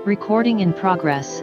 Recording in progress.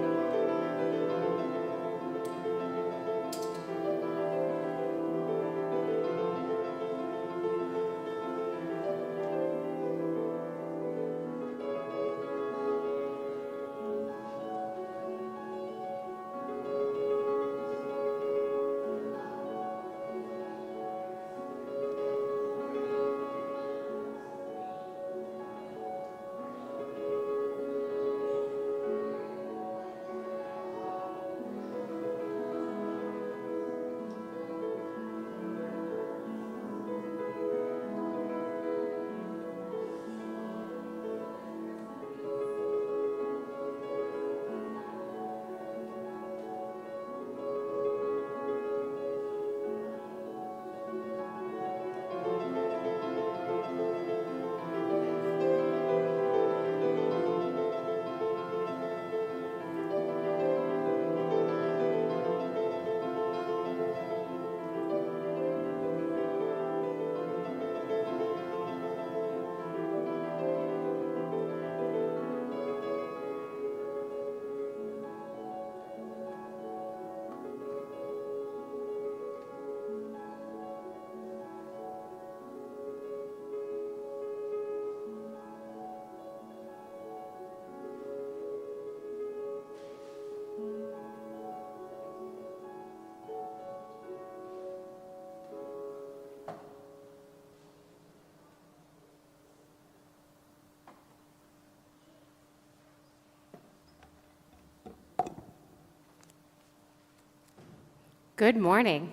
Good morning.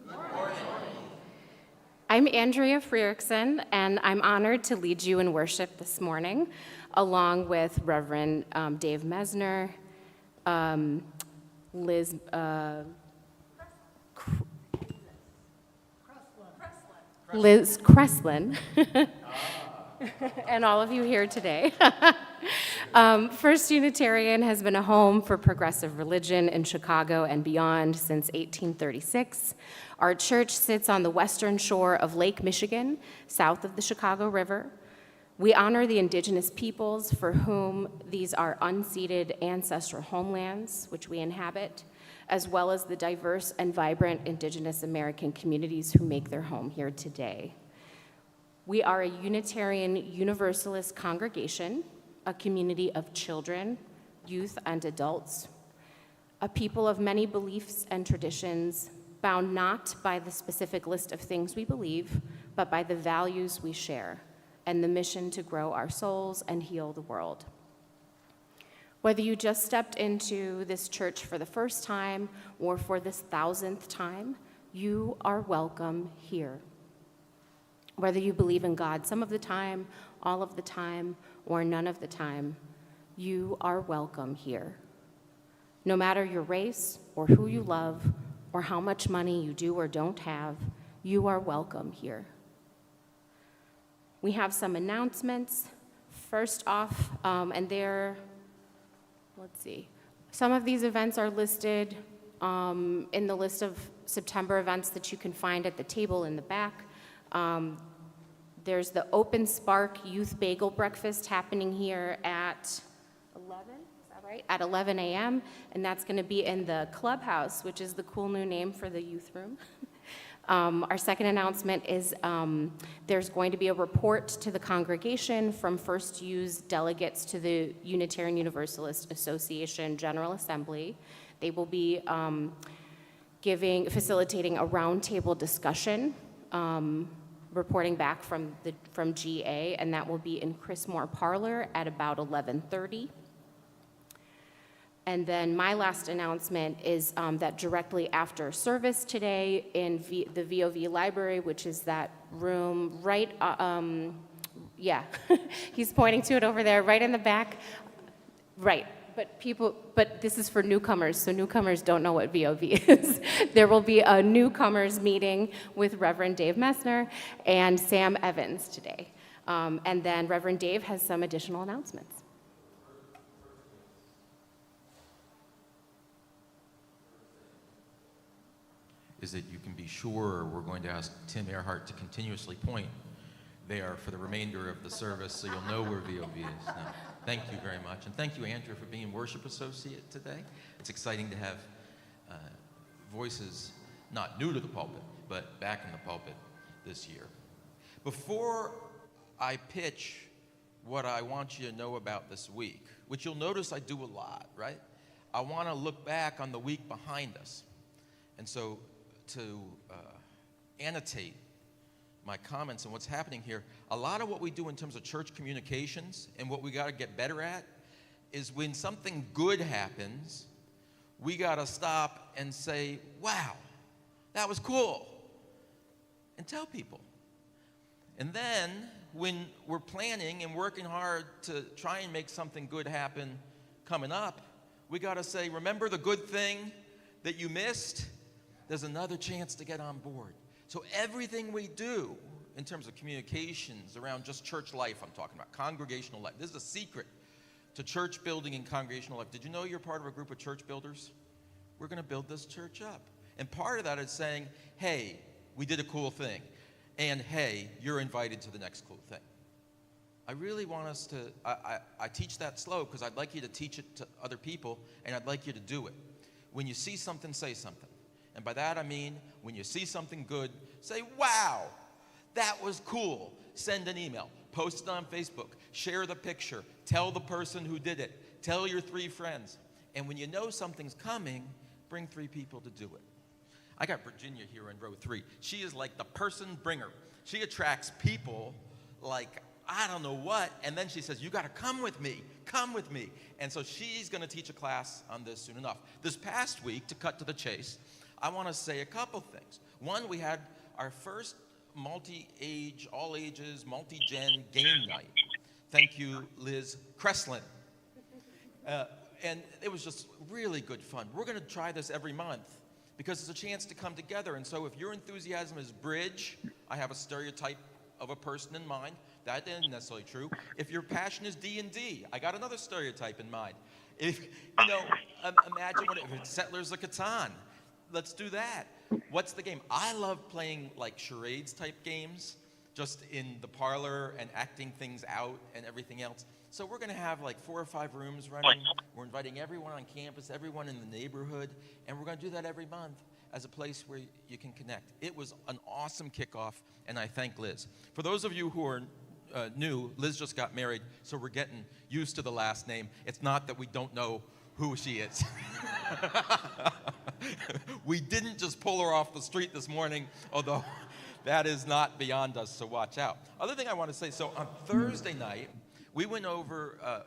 Good morning. I'm Andrea Freerickson, and I'm honored to lead you in worship this morning, along with Reverend Dave Mesner, Liz Kreslin, and all of you here today. First Unitarian has been a home for progressive religion in Chicago and beyond since 1836. Our church sits on the western shore of Lake Michigan, south of the Chicago River. We honor the indigenous peoples for whom these are unceded ancestral homelands, which we inhabit, as well as the diverse and vibrant indigenous American communities who make their home here today. We are a Unitarian Universalist congregation, a community of children, youth, and adults, a people of many beliefs and traditions, bound not by the specific list of things we believe, but by the values we share and the mission to grow our souls and heal the world. Whether you just stepped into this church for the first time or for this 1,000th time, you are welcome here. Whether you believe in God some of the time, all of the time, or none of the time, you are welcome here. No matter your race or who you love or how much money you do or don't have, you are welcome here. We have some announcements. First off, let's see. Some of these events are listed in the list of September events that you can find at the table in the back. There's the Open Spark Youth Bagel Breakfast happening here at 11, is that right? At 11 a.m., and that's gonna be in the clubhouse, which is the cool new name for the youth room. Our second announcement is there's going to be a report to the congregation from First Use delegates to the Unitarian Universalist Association General Assembly. They will be facilitating a roundtable discussion, reporting back from GA, and that will be in Chris Moore Parlor at about 11:30. And then my last announcement is that directly after service today in the VOV library, which is that room right, he's pointing to it over there, right in the back, right. But this is for newcomers, so newcomers don't know what VOV is. There will be a newcomers meeting with Reverend Dave Mesner and Sam Evans today. And then Reverend Dave has some additional announcements. Is that you can be sure we're going to ask Tim Earhart to continuously point there for the remainder of the service, so you'll know where VOV is. No, thank you very much. And thank you, Andrew, for being worship associate today. It's exciting to have voices not new to the pulpit, but back in the pulpit this year. Before I pitch what I want you to know about this week, which you'll notice I do a lot, right? I want to look back on the week behind us. And so to annotate my comments on what's happening here, a lot of what we do in terms of church communications and what we got to get better at is when something good happens, we got to stop and say, wow, that was cool, and tell people. And then when we're planning and working hard to try and make something good happen coming up, we got to say, remember the good thing that you missed? There's another chance to get on board. So everything we do in terms of communications around just church life, I'm talking about congregational life. This is a secret to church building and congregational life. Did you know you're part of a group of church builders? We're going to build this church up. And part of that is saying, hey, we did a cool thing. And hey, you're invited to the next cool thing. I really want us to, I teach that slow because I'd like you to teach it to other people, and I'd like you to do it. When you see something, say something. And by that I mean, when you see something good, say, wow, that was cool. Send an email, post it on Facebook, share the picture, tell the person who did it, tell your 3 friends. And when you know something's coming, bring 3 people to do it. I got Virginia here in row 3. She is like the person bringer. She attracts people like I don't know what, and then she says, you got to come with me, come with me. And so she's going to teach a class on this soon enough. This past week, to cut to the chase, I want to say a couple things. One, we had our first multi-age, all ages, multi-gen game night. Thank you, Liz Kreslin. And it was just really good fun. We're going to try this every month because it's a chance to come together. And so if your enthusiasm is bridge, I have a stereotype of a person in mind. That isn't necessarily true. If your passion is D&D, I got another stereotype in mind. If, imagine if it's Settlers of Catan. Let's do that. What's the game? I love playing like charades type games, just in the parlor and acting things out and everything else. So we're going to have like 4 or 5 rooms running. We're inviting everyone on campus, everyone in the neighborhood, and we're going to do that every month as a place where you can connect. It was an awesome kickoff, and I thank Liz. For those of you who are new, Liz just got married, so we're getting used to the last name. It's not that we don't know who she is. We didn't just pull her off the street this morning, although that is not beyond us, so watch out. Other thing I want to say, so on Thursday night, we went over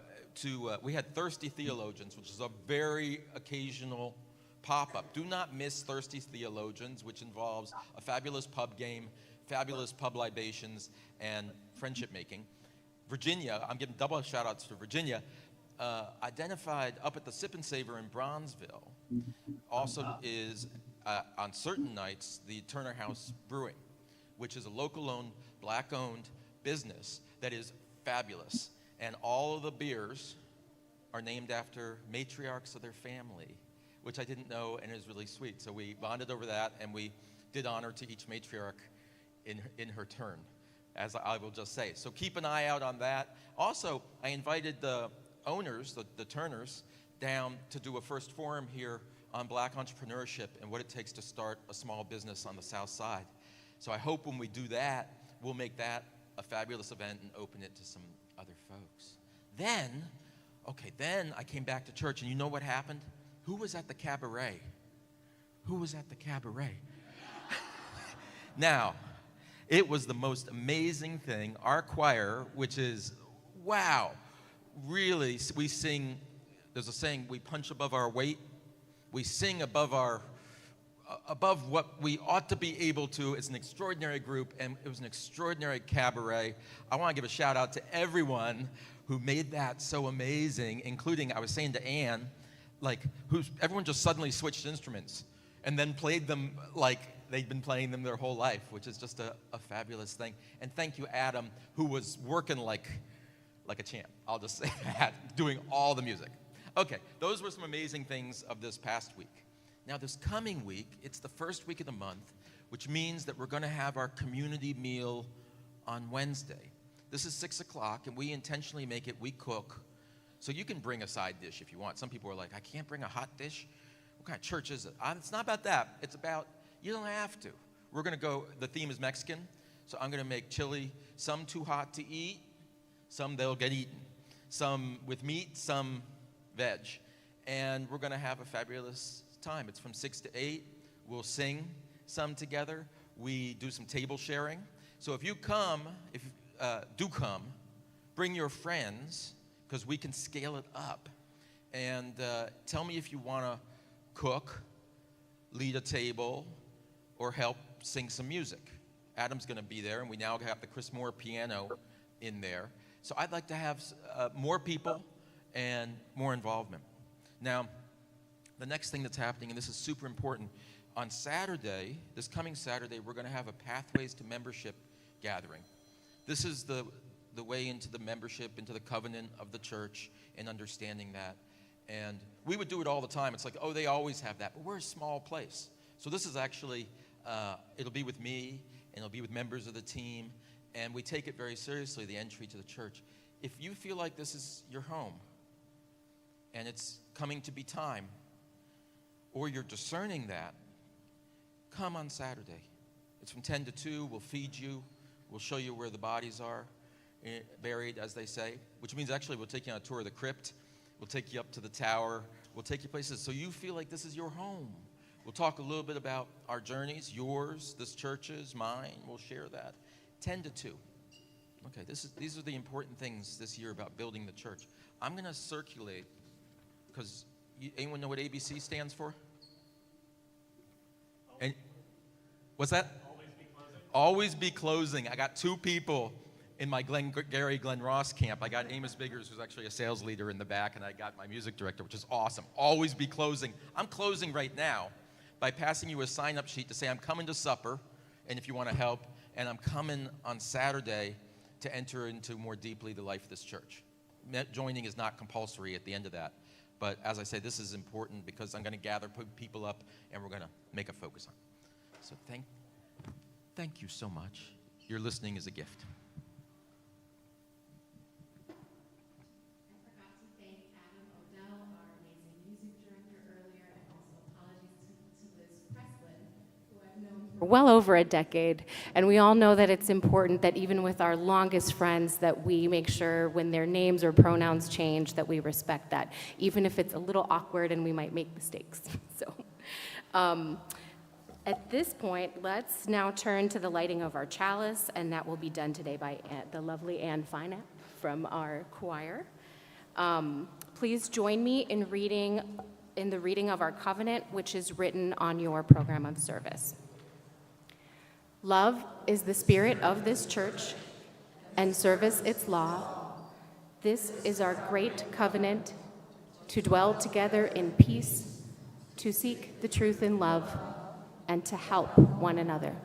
we had Thirsty Theologians, which is a very occasional pop-up. Do not miss Thirsty Theologians, which involves a fabulous pub game, fabulous pub libations, and friendship making. Virginia, I'm giving double shout-outs to Virginia, identified up at the Sip and Savor in Bronzeville, also is, on certain nights, the Turner House Brewing, which is a local-owned, black-owned business that is fabulous. And all of the beers are named after matriarchs of their family, which I didn't know, and is really sweet. So we bonded over that, and we did honor to each matriarch in her turn, as I will just say. So keep an eye out on that. Also, I invited the owners, the Turners, down to do a first forum here on black entrepreneurship and what it takes to start a small business on the South Side. So I hope when we do that, we'll make that a fabulous event and open it to some other folks. Then I came back to church, and you know what happened? Who was at the cabaret? Who was at the cabaret? Now, it was the most amazing thing. Our choir, which is, wow, really, we sing, there's a saying, we punch above our weight. We sing above what we ought to be able to. It's an extraordinary group, and it was an extraordinary cabaret. I want to give a shout out to everyone who made that so amazing, including, I was saying to Ann, everyone just suddenly switched instruments and then played them like they'd been playing them their whole life, which is just a fabulous thing. And thank you, Adam, who was working like a champ. I'll just say that, doing all the music. Okay, those were some amazing things of this past week. Now, this coming week, it's the first week of the month, which means that we're going to have our community meal on Wednesday. This is 6 o'clock, and we intentionally make it, we cook. So you can bring a side dish if you want. Some people are like, I can't bring a hot dish. What kind of church is it? It's not about that. It's about, you don't have to. We're going to go, the theme is Mexican, so I'm going to make chili, some too hot to eat, some they'll get eaten. Some with meat, some veg. And we're going to have a fabulous time. It's from 6 to 8. We'll sing some together. We do some table sharing. So if you come, do come, bring your friends, because we can scale it up. And tell me if you want to cook, lead a table, or help sing some music. Adam's going to be there, and we now have the Chris Moore piano in there. So I'd like to have more people and more involvement. Now, the next thing that's happening, and this is super important, on Saturday, this coming Saturday, we're going to have a Pathways to Membership gathering. This is the way into the membership, into the covenant of the church, and understanding that. And we would do it all the time. It's like, oh, they always have that. But we're a small place. So this is actually, it'll be with me, and it'll be with members of the team. And we take it very seriously, the entry to the church. If you feel like this is your home, and it's coming to be time, or you're discerning that, come on Saturday. It's from 10 to 2. We'll feed you. We'll show you where the bodies are buried, as they say, which means actually we'll take you on a tour of the crypt. We'll take you up to the tower. We'll take you places so you feel like this is your home. We'll talk a little bit about our journeys, yours, this church's, mine. We'll share that. 10 to 2. Okay, these are the important things this year about building the church. I'm going to circulate, because anyone know what ABC stands for? And what's that? Always be closing. Always be closing. I got 2 people in my Glenn Ross camp. I got Amos Biggers, who's actually a sales leader, in the back, and I got my music director, which is awesome. Always be closing. I'm closing right now by passing you a sign-up sheet to say I'm coming to supper, and if you want to help, and I'm coming on Saturday to enter into more deeply the life of this church. Joining is not compulsory at the end of that. But as I say, this is important because I'm going to gather people up, and we're going to make a focus on it. So thank you so much. Your listening is a gift. I forgot to thank Adam Odell, our amazing music director, earlier, and also apologies to Liz Preslin, who I've known for well over a decade. And we all know that it's important that even with our longest friends that we make sure when their names or pronouns change that we respect that, even if it's a little awkward and we might make mistakes. So at this point, let's now turn to the lighting of our chalice, and that will be done today by the lovely Ann Feinap from our choir. Please join me in the reading of our covenant, which is written on your program of service. Love is the spirit of this church, and service its law. This is our great covenant, to dwell together in peace, to seek the truth in love, and to help one another.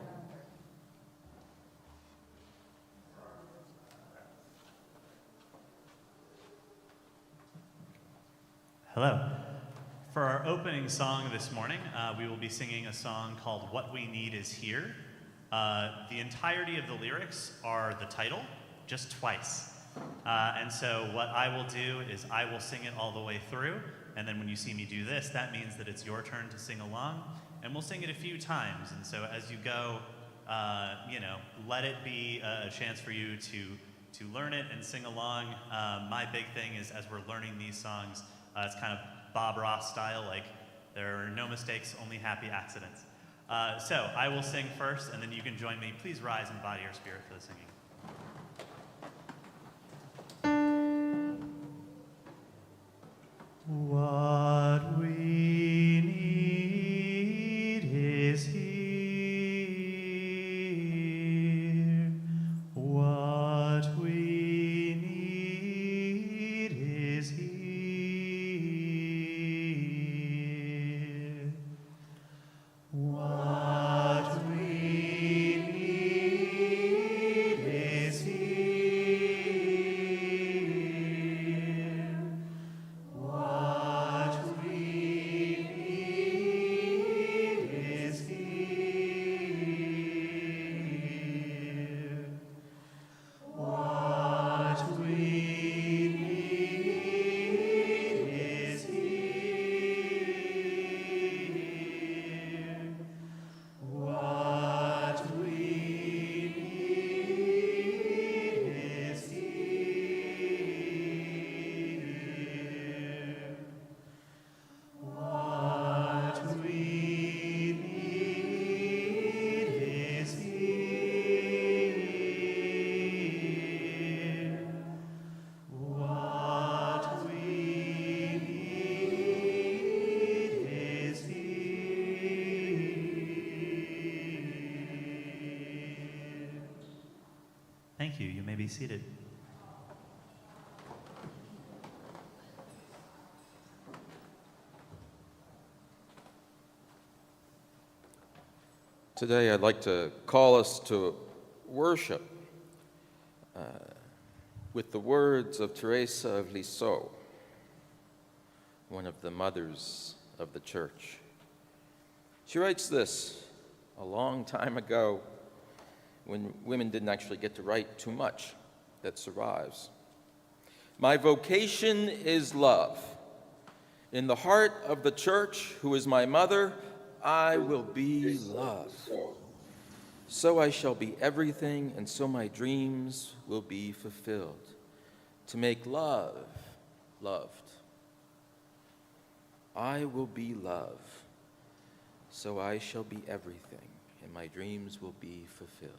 Hello. For our opening song this morning, we will be singing a song called What We Need Is Here. The entirety of the lyrics are the title, just twice. And so what I will do is I will sing it all the way through, and then when you see me do this, that means that it's your turn to sing along, and we'll sing it a few times. And so as you go, let it be a chance for you to learn it and sing along. My big thing is as we're learning these songs, it's kind of Bob Ross style, like there are no mistakes, only happy accidents. So I will sing first, and then you can join me. Please rise in body or spirit for the singing. What we need is here. What we need is here. What we need is here. What be seated. Today, I'd like to call us to worship with the words of Teresa of Lisieux, one of the mothers of the Church. She writes this a long time ago when women didn't actually get to write too much that survives. My vocation is love. In the heart of the Church, who is my mother, I will be love. So I shall be everything, and so my dreams will be fulfilled. To make love loved. I will be love. So I shall be everything, and my dreams will be fulfilled.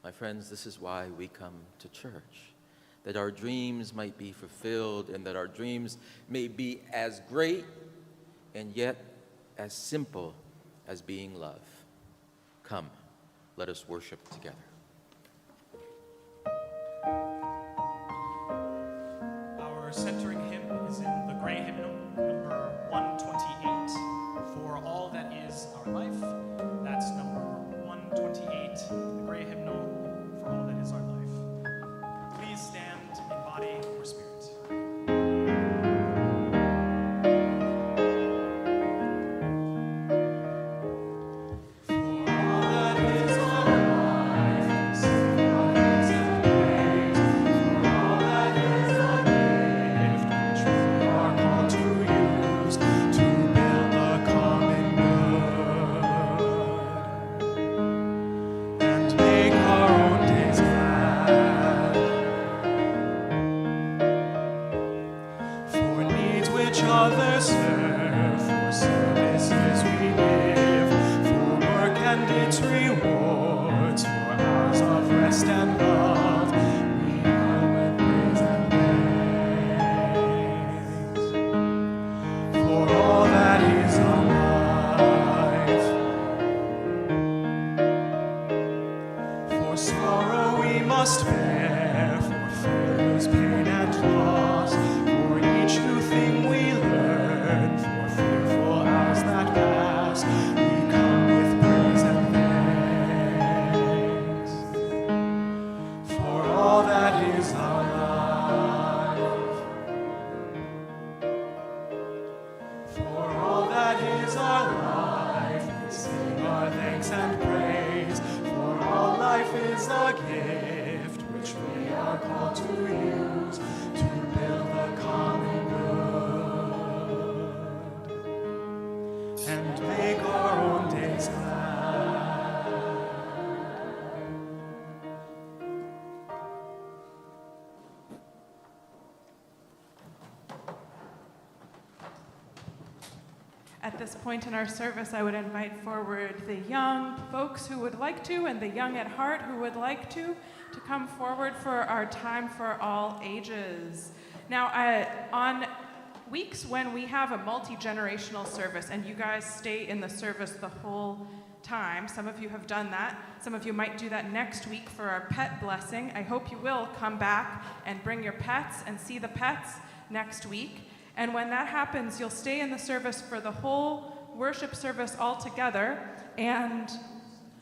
My friends, this is why we come to church, that our dreams might be fulfilled and that our dreams may be as great and yet as simple as being love. Come, let us worship together. Our centering hymn is in the gray hymnal, number 128, For All That Is Our Life. That's number 128, the gray hymnal, For All That Is Our Life. Please stand in body or spirit. At this point in our service, I would invite forward the young folks who would like to, and the young at heart who would like to come forward for our time for all ages. Now, on weeks when we have a multi-generational service, and you guys stay in the service the whole time, some of you have done that, some of you might do that next week for our pet blessing. I hope you will come back and bring your pets and see the pets next week. And when that happens, you'll stay in the service for the whole worship service all together. And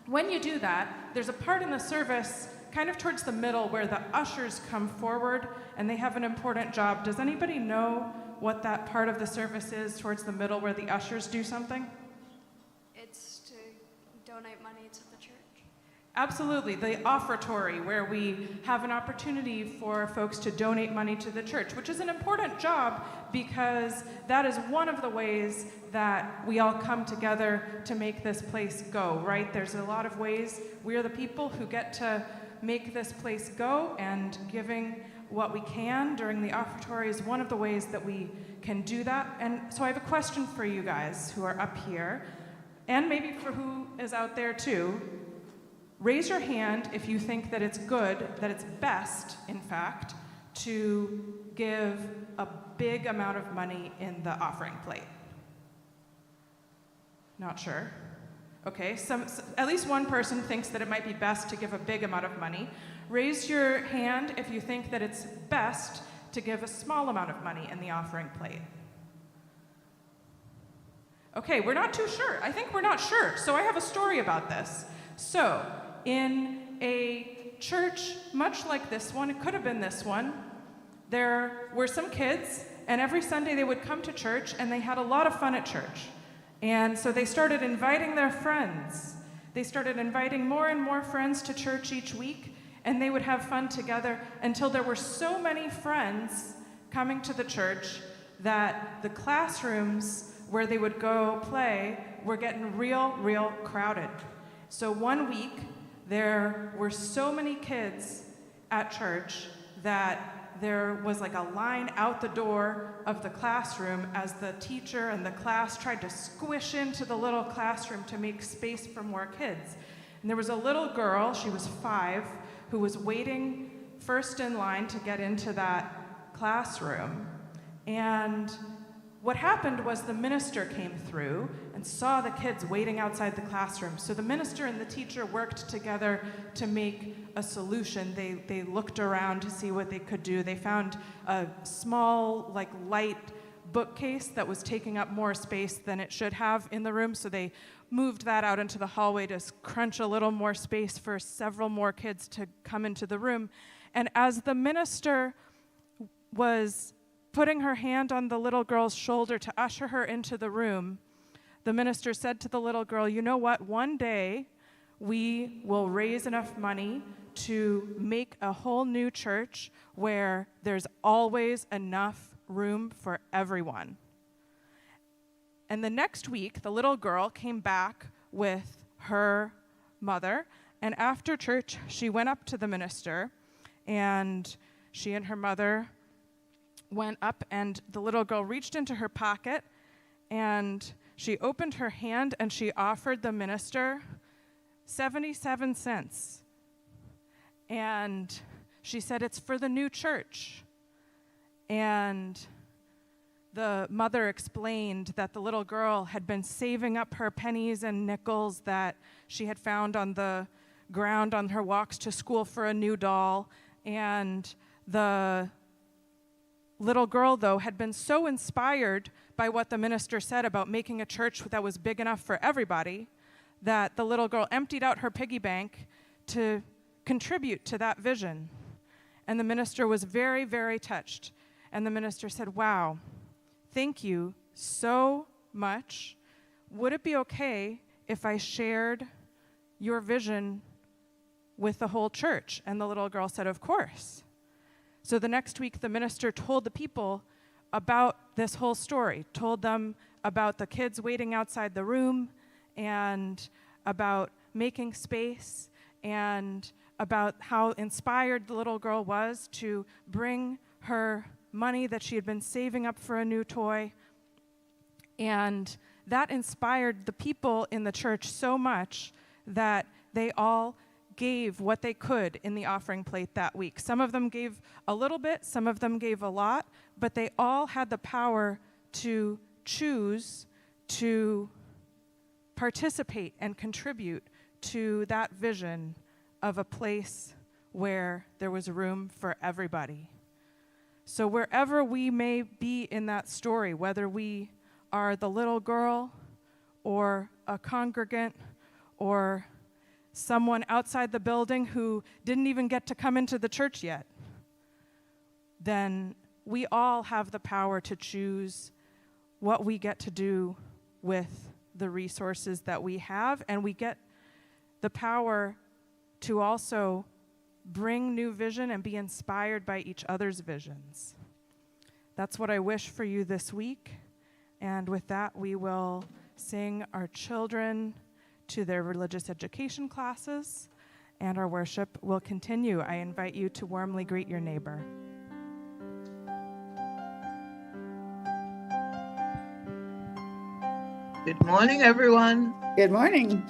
when you do that, there's a part in the service kind of towards the middle where the ushers come forward and they have an important job. Does anybody know what that part of the service is towards the middle where the ushers do something? It's to donate money to the church. Absolutely, the offertory, where we have an opportunity for folks to donate money to the church, which is an important job because that is one of the ways that we all come together to make this place go, right? There's a lot of ways we're the people who get to make this place go, and giving what we can during the offertory is one of the ways that we can do that. And so I have a question for you guys who are up here, and maybe for who is out there too. Raise your hand if you think that it's good, that it's best, in fact, to give a big amount of money in the offering plate. Not sure? Okay, at least one person thinks that it might be best to give a big amount of money. Raise your hand if you think that it's best to give a small amount of money in the offering plate. Okay, we're not too sure. I think we're not sure. So I have a story about this. So, in a church much like this one, it could have been this one, there were some kids, and every Sunday they would come to church, and they had a lot of fun at church. And so they started inviting their friends. They started inviting more and more friends to church each week, and they would have fun together until there were so many friends coming to the church that the classrooms where they would go play were getting real crowded. So one week, there were so many kids at church that there was like a line out the door of the classroom as the teacher and the class tried to squish into the little classroom to make space for more kids. And there was a little girl, she was 5, who was waiting first in line to get into that classroom. And what happened was the minister came through and saw the kids waiting outside the classroom. So the minister and the teacher worked together to make a solution. They looked around to see what they could do. They found a small, light bookcase that was taking up more space than it should have in the room. So they moved that out into the hallway to crunch a little more space for several more kids to come into the room. And as the minister was putting her hand on the little girl's shoulder to usher her into the room, the minister said to the little girl, "You know what? One day we will raise enough money to make a whole new church where there's always enough room for everyone." And the next week, the little girl came back with her mother, and after church, she went up to the minister, and she and her mother went up, and the little girl reached into her pocket, and she opened her hand, and she offered the minister 77 cents. And she said, "It's for the new church." And the mother explained that the little girl had been saving up her pennies and nickels that she had found on the ground on her walks to school for a new doll. And the little girl, though, had been so inspired by what the minister said about making a church that was big enough for everybody that the little girl emptied out her piggy bank to contribute to that vision. And the minister was very, very touched. And the minister said, "Wow, thank you so much. Would it be okay if I shared your vision with the whole church?" And the little girl said, "Of course." So the next week, the minister told the people about this whole story, told them about the kids waiting outside the room, and about making space, and about how inspired the little girl was to bring her money that she had been saving up for a new toy. And that inspired the people in the church so much that they all gave what they could in the offering plate that week. Some of them gave a little bit, some of them gave a lot, but they all had the power to choose to participate and contribute to that vision of a place where there was room for everybody. So wherever we may be in that story, whether we are the little girl or a congregant or someone outside the building who didn't even get to come into the church yet, then we all have the power to choose what we get to do with the resources that we have, and we get the power to also bring new vision and be inspired by each other's visions. That's what I wish for you this week. And with that, we will sing our children to their religious education classes, and our worship will continue. I invite you to warmly greet your neighbor. Good morning, everyone. Good morning.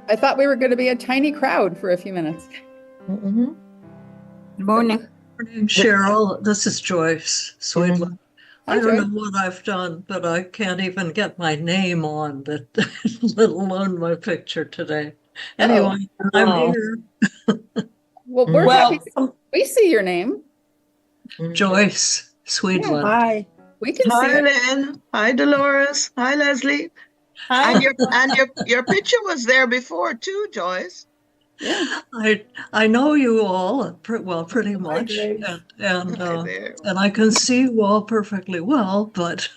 I thought we were going to be a tiny crowd for a few minutes. Good morning. Good morning, Cheryl. This is Joyce Swedler. Hi, I don't Joy. know what I've done, but I can't even get my name on, but let alone my picture today. Anyway, I'm Oh. here. Well, we're happy. We see your name. Joyce Sweetland. Hi. We can see Hi, it. Lynn. Hi, Dolores. Hi, Leslie. Hi. And your picture was there before too, Joyce. Yeah. I know you all pretty much, Grace. and Hi there. and I can see you all perfectly well, but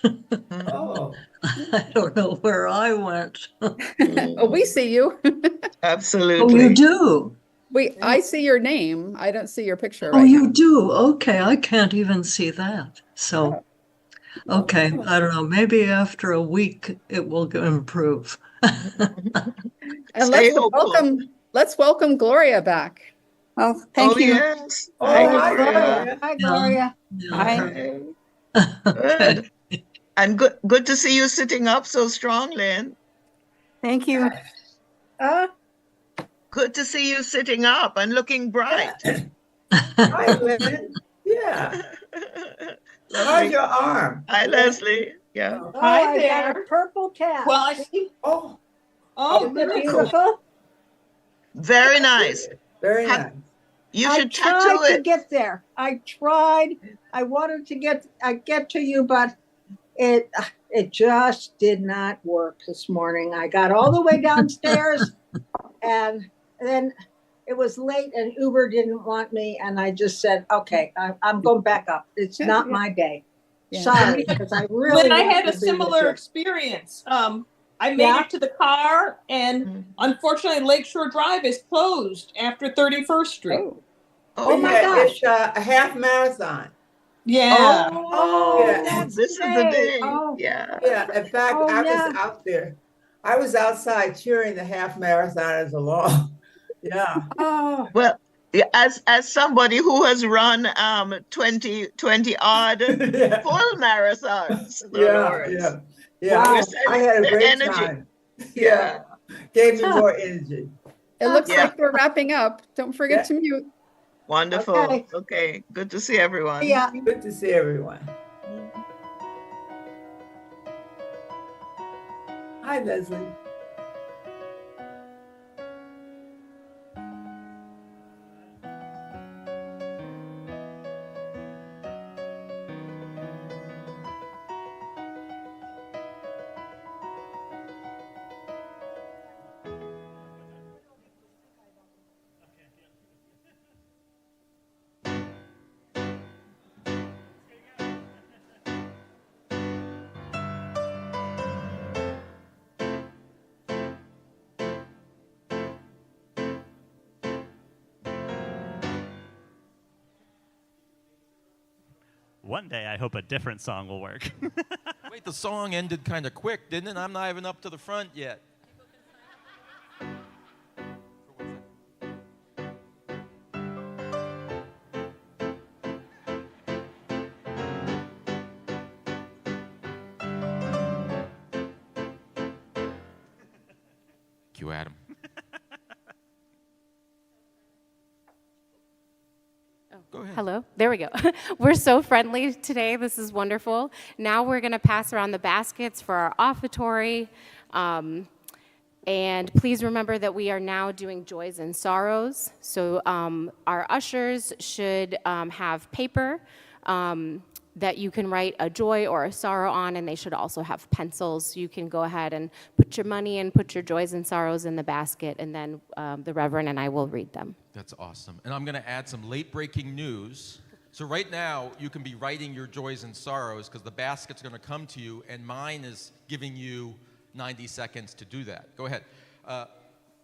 Oh, I don't know where I went. Oh, we see you. Oh, you absolutely. do? I see your name. I don't see your picture Oh, right you do? Okay, I can't even see that. So, now. okay, I don't know. Maybe after a week it will improve. And Stay hopeful. let's welcome Gloria back. Oh, thank you. Yes. Oh, Hi, hi, Gloria. Gloria. Hi, Yeah, Gloria. yeah. Hi. Okay. Good. And good to see you sitting up so strong, Lynn. Thank you. Good to see you sitting up and looking bright. Hi, Lynn. Yeah. How's your arm? Hi, Leslie. Yeah. Oh, Hi I there. got a purple cap. Well, Oh, isn't it beautiful? Very nice. Very Have- nice. You I should tattoo tried to it. get there. I tried. I wanted to get to you, but it just did not work this morning. I got all the way downstairs, and then it was late, and Uber didn't want me, and I just said, "Okay, I'm going back up. It's not my day." Yeah. Sorry, because I really. Lynn, I had wanted a to be with similar you. experience. I made it to the car, and unfortunately, Lakeshore Drive is closed after 31st Street. Oh. Oh my yeah. gosh! It's a half marathon. Yeah. Oh, Yeah. this is the day. Oh, Yeah. Yeah, in fact, I was out there. I was outside cheering the half marathoners along. Yeah. Oh. Well, yeah, as somebody who has run 20 odd Yeah. full marathons, Yeah. Wow. Wow. I had a The great energy. time. Yeah. Gave me more energy. It looks Yeah. like we're wrapping up. Don't forget to mute. Wonderful. Okay. Good to see everyone. Yeah. Good to see everyone. Hi, Leslie. One day, I hope a different song will work. Wait, the song ended kind of quick, didn't it? I'm not even up to the front yet. Cue Adam. Go ahead. Hello, there we go. We're so friendly today. This is wonderful. Now we're going to pass around the baskets for our offertory. And please remember that we are now doing joys and sorrows. So our ushers should have paper that you can write a joy or a sorrow on, and they should also have pencils. You can go ahead and put your money in, put your joys and sorrows in the basket, and then the Reverend and I will read them. That's awesome. And I'm going to add some late-breaking news. So right now, you can be writing your joys and sorrows because the basket's going to come to you, and mine is giving you 90 seconds to do that. Go ahead.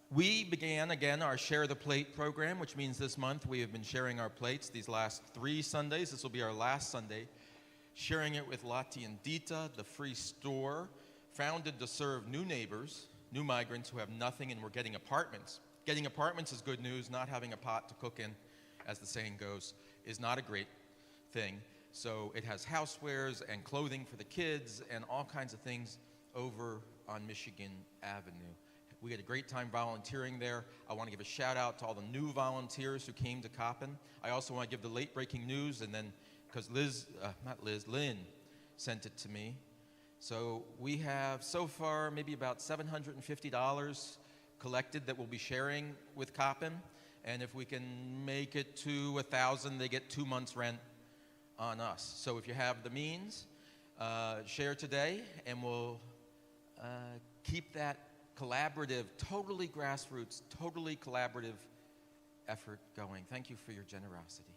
We began, again, our Share the Plate program, which means this month we have been sharing our plates these last 3 Sundays. This will be our last Sunday. Sharing it with La Tiendita, the free store, founded to serve new neighbors, new migrants who have nothing and we're getting apartments. Getting apartments is good news. Not having a pot to cook in, as the saying goes, is not a great thing. So it has housewares and clothing for the kids and all kinds of things over on Michigan Avenue. We had a great time volunteering there. I want to give a shout out to all the new volunteers who came to Coppin. I also want to give the late breaking news, and then because Lynn sent it to me. So we have so far maybe about $750 collected that we'll be sharing with Coppin. And if we can make it to 1,000, they get 2 months' rent on us. So if you have the means, share today, and we'll keep that collaborative, totally grassroots, totally collaborative effort going. Thank you for your generosity.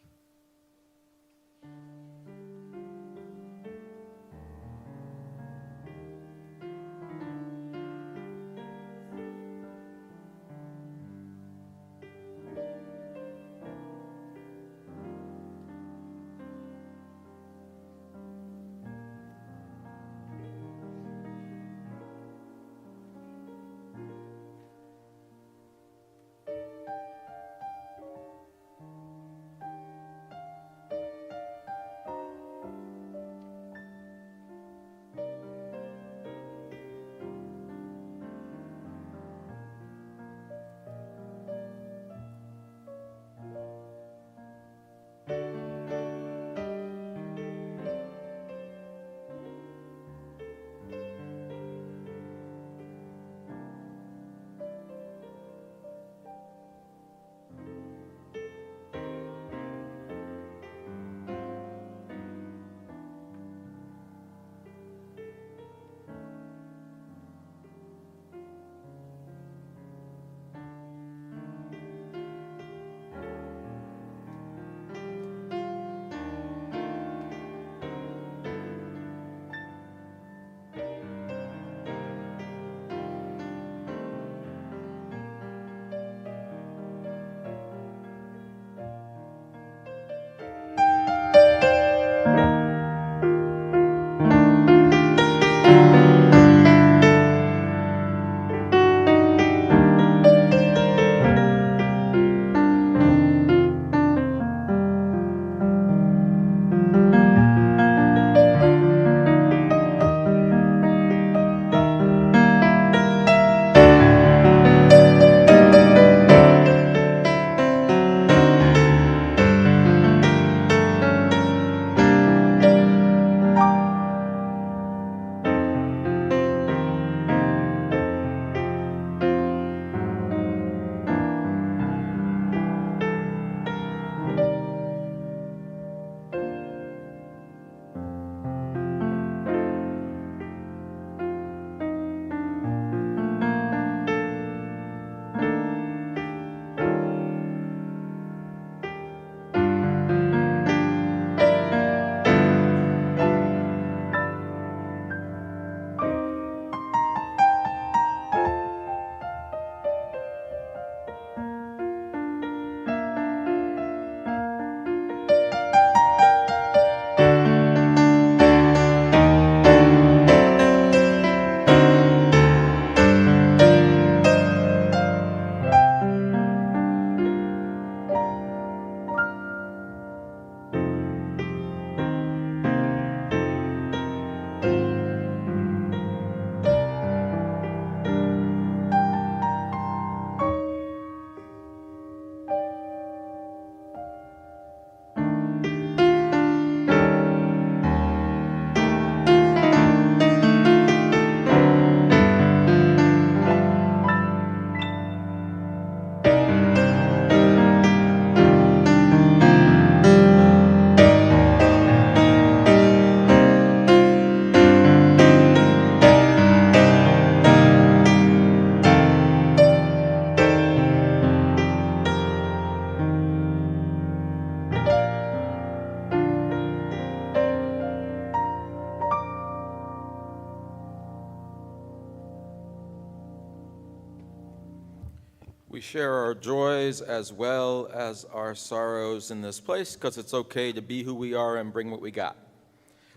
We share our joys as well as our sorrows in this place because it's okay to be who we are and bring what we got.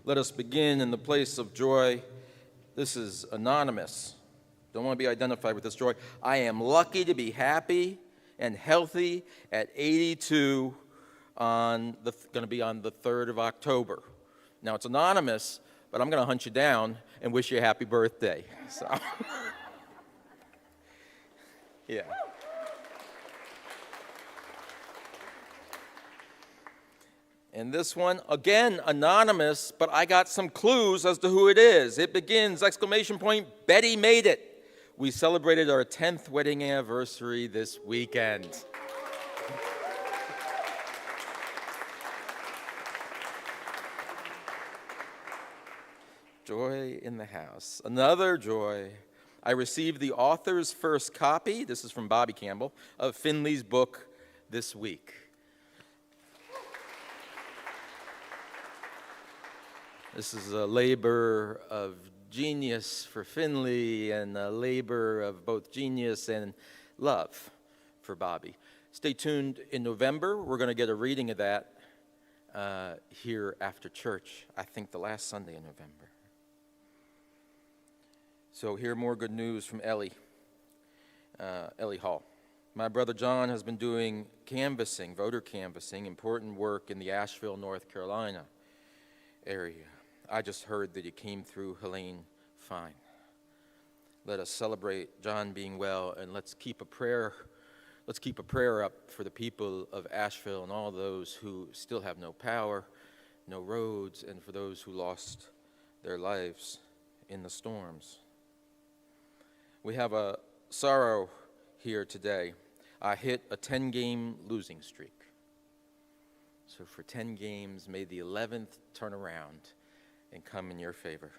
Let us begin in the place of joy. This is anonymous. Don't want to be identified with this joy. I am lucky to be happy and healthy at 82 going to be on the 3rd of October. Now, it's anonymous, but I'm going to hunt you down and wish you a happy birthday. So, yeah. And this one, again, anonymous, but I got some clues as to who it is. It begins, exclamation point, Betty made it. We celebrated our 10th wedding anniversary this weekend. Joy in the house. Another joy. I received the author's first copy, this is from Bobby Campbell, of Finley's book this week. This is a labor of genius for Finley and a labor of both genius and love for Bobby. Stay tuned in November. We're going to get a reading of that here after church, I think the last Sunday in November. So here more good news from Ellie Hall. My brother John has been doing canvassing, voter canvassing, important work in the Asheville, North Carolina area. I just heard that he came through Helene fine. Let us celebrate John being well, and let's keep a prayer up for the people of Asheville and all those who still have no power, no roads, and for those who lost their lives in the storms. We have a sorrow here today. I hit a 10-game losing streak. So for 10 games, may the 11th turn around and come in your favor.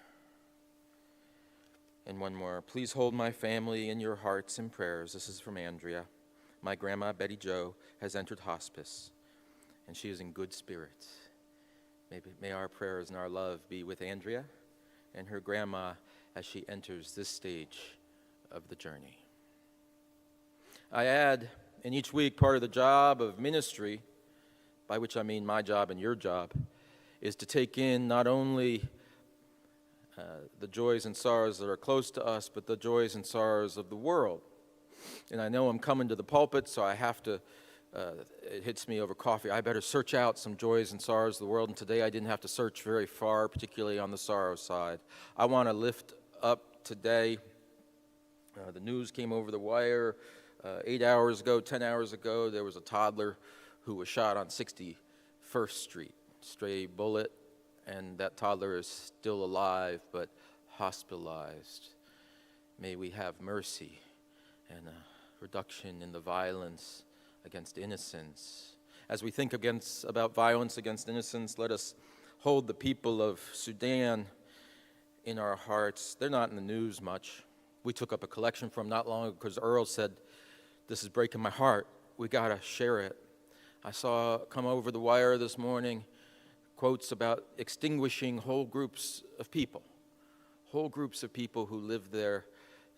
And one more. Please hold my family in your hearts and prayers. This is from Andrea. My grandma, Betty Jo, has entered hospice, and she is in good spirits. May our prayers and our love be with Andrea and her grandma as she enters this stage of the journey. I add, in each week, part of the job of ministry, by which I mean my job and your job, is to take in not only the joys and sorrows that are close to us, but the joys and sorrows of the world. And I know I'm coming to the pulpit, so I have to, it hits me over coffee, I better search out some joys and sorrows of the world, and today I didn't have to search very far, particularly on the sorrow side. I want to lift up today, the news came over the wire 8 hours ago, 10 hours ago, there was a toddler who was shot on 61st Street. Stray bullet, and that toddler is still alive but hospitalized. May we have mercy and a reduction in the violence against innocence. As we think about violence against innocence, let us hold the people of Sudan in our hearts. They're not in the news much. We took up a collection from not long ago because Earl said, this is breaking my heart. We got to share it. I saw come over the wire this morning quotes about extinguishing whole groups of people who live there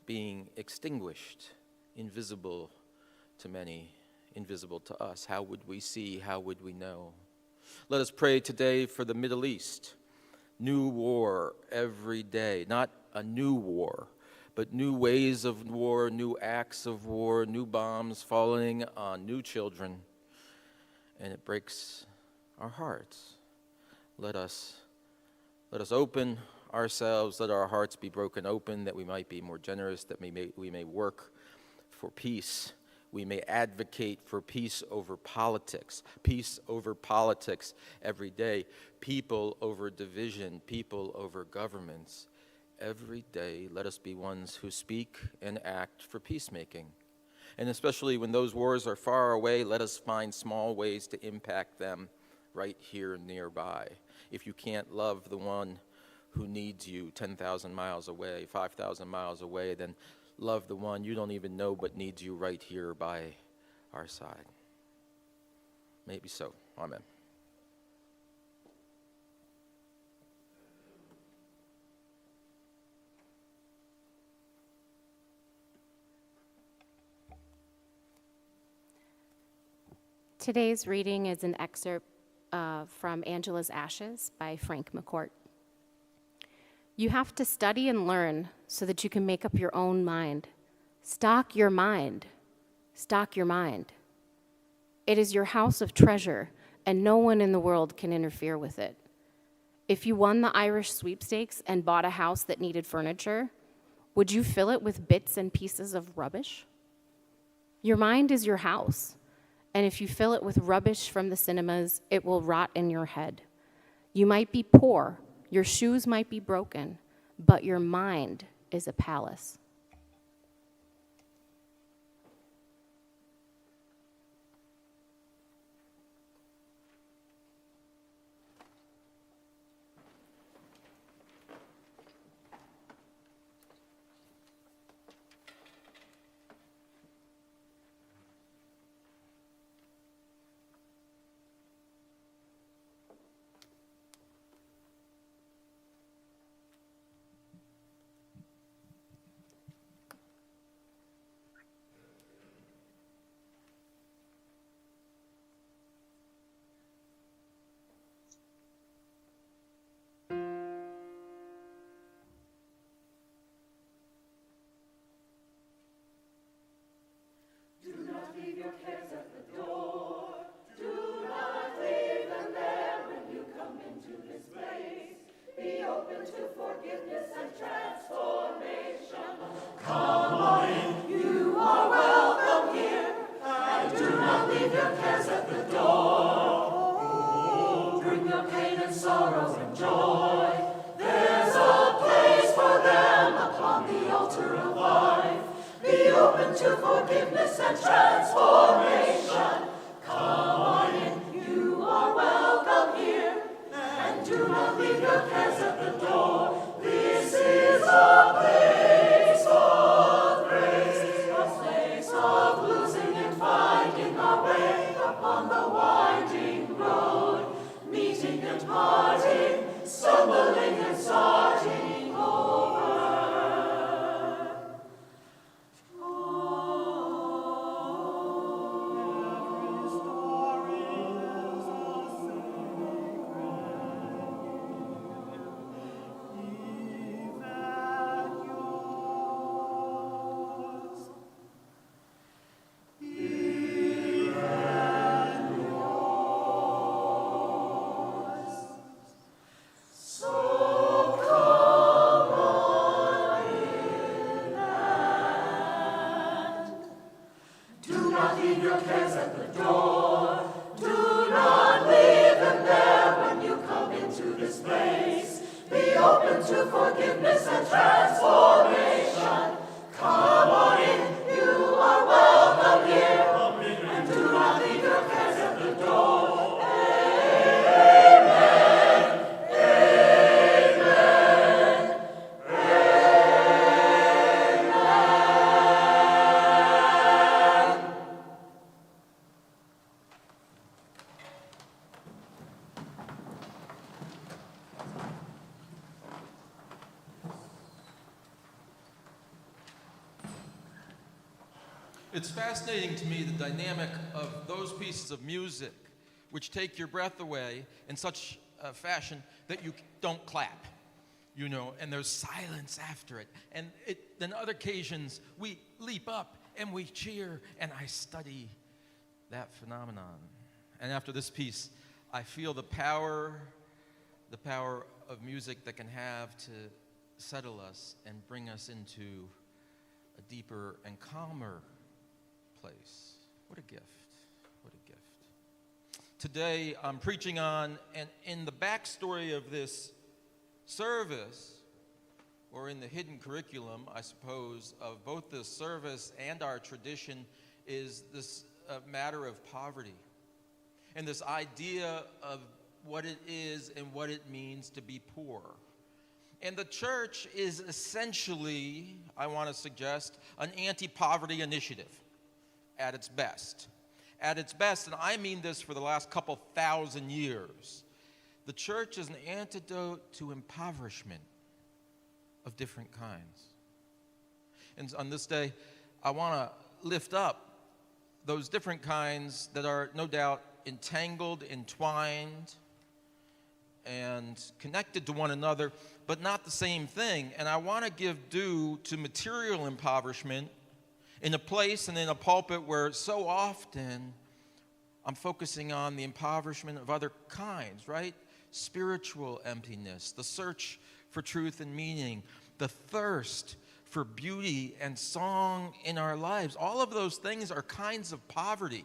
being extinguished, invisible to many, invisible to us. How would we see? How would we know? Let us pray today for the Middle East. New war every day, not a new war, but new ways of war, new acts of war, new bombs falling on new children, and it breaks our hearts. Let us open ourselves, let our hearts be broken open, that we might be more generous, that we may work for peace. We may advocate for peace over politics every day, people over division, people over governments. Every day, let us be ones who speak and act for peacemaking. And especially when those wars are far away, let us find small ways to impact them right here nearby. If you can't love the one who needs you 10,000 miles away, 5,000 miles away, then love the one you don't even know but needs you right here by our side. May it be so. Amen. Today's reading is an excerpt from Angela's Ashes by Frank McCourt. You have to study and learn so that you can make up your own mind. Stock your mind. Stock your mind. It is your house of treasure, and no one in the world can interfere with it. If you won the Irish sweepstakes and bought a house that needed furniture, would you fill it with bits and pieces of rubbish? Your mind is your house. And if you fill it with rubbish from the cinemas, it will rot in your head. You might be poor, your shoes might be broken, but your mind is a palace. It's fascinating to me, the dynamic of those pieces of music which take your breath away in such a fashion that you don't clap, you know, and there's silence after it. And then other occasions, we leap up and we cheer, and I study that phenomenon. And after this piece, I feel the power of music that can have to settle us and bring us into a deeper and calmer place. What a gift. What a gift. Today I'm preaching on, and in the backstory of this service, or in the hidden curriculum, I suppose, of both this service and our tradition, is this matter of poverty. And this idea of what it is and what it means to be poor. And the church is essentially, I want to suggest, an anti-poverty initiative. At its best. At its best, and I mean this for the last couple thousand years, the church is an antidote to impoverishment of different kinds. And on this day, I want to lift up those different kinds that are no doubt entangled, entwined, and connected to one another, but not the same thing. And I want to give due to material impoverishment in a place and in a pulpit where so often I'm focusing on the impoverishment of other kinds, right? Spiritual emptiness, the search for truth and meaning, the thirst for beauty and song in our lives. All of those things are kinds of poverty.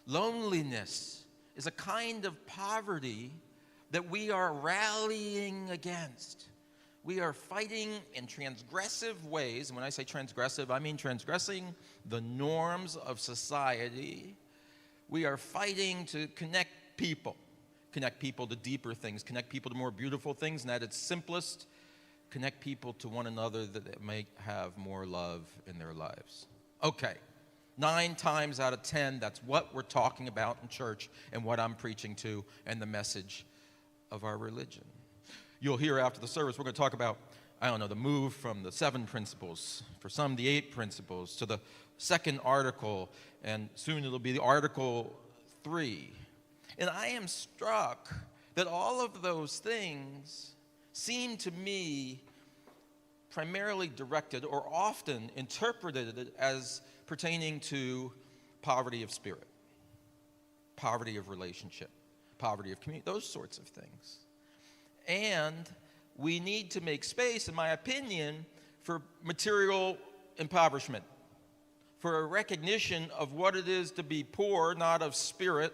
Loneliness is a kind of poverty that we are rallying against. We are fighting in transgressive ways. And when I say transgressive, I mean transgressing the norms of society. We are fighting to connect people to deeper things, connect people to more beautiful things, and at its simplest, connect people to one another that they may have more love in their lives. Okay, 9 times out of 10, that's what we're talking about in church and what I'm preaching to and the message of our religion. You'll hear after the service, we're going to talk about, the move from the 7 principles, for some the 8 principles, to the second article, and soon it'll be the article 3. And I am struck that all of those things seem to me primarily directed or often interpreted as pertaining to poverty of spirit, poverty of relationship, poverty of community, those sorts of things. And we need to make space, in my opinion, for material impoverishment, for a recognition of what it is to be poor, not of spirit,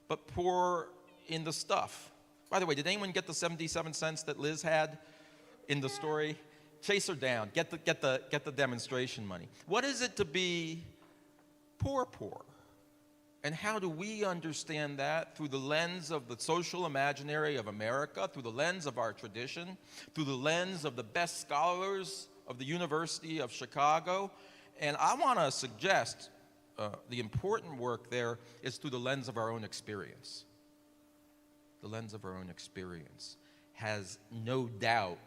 but poor in the stuff. By the way, did anyone get the 77 cents that Liz had in the story? Chase her down. Get the demonstration money. What is it to be poor? And how do we understand that through the lens of the social imaginary of America, through the lens of our tradition, through the lens of the best scholars of the University of Chicago? And I want to suggest the important work there is through the lens of our own experience. The lens of our own experience has no doubt,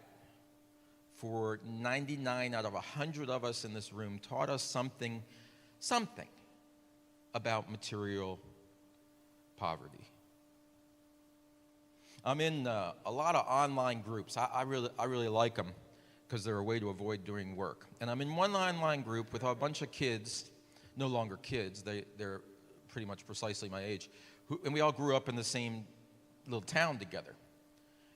for 99 out of 100 of us in this room, taught us something about material poverty. I'm in a lot of online groups. I really like them because they're a way to avoid doing work. And I'm in one online group with a bunch of kids, no longer kids, they're pretty much precisely my age, and we all grew up in the same little town together.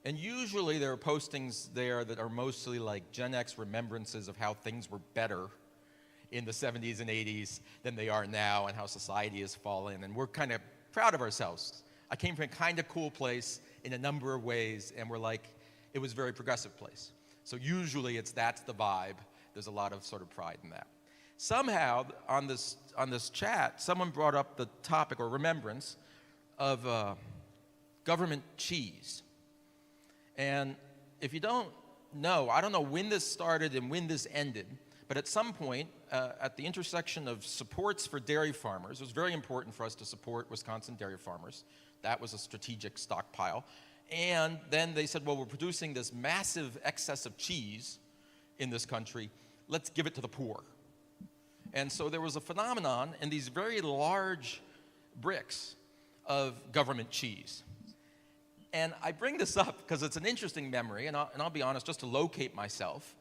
And usually there are postings there that are mostly like Gen X remembrances of how things were better in the 70s and 80s than they are now, and how society has fallen, and we're kind of proud of ourselves. I came from a kind of cool place in a number of ways, and it was a very progressive place. So usually that's the vibe. There's a lot of sort of pride in that. Somehow on this chat, someone brought up the topic or remembrance of government cheese. And if you don't know, I don't know when this started and when this ended, but at some point, at the intersection of supports for dairy farmers, it was very important for us to support Wisconsin dairy farmers. That was a strategic stockpile. And then they said, well, we're producing this massive excess of cheese in this country. Let's give it to the poor. And so there was a phenomenon in these very large bricks of government cheese. And I bring this up because it's an interesting memory, and I'll be honest, just to locate myself,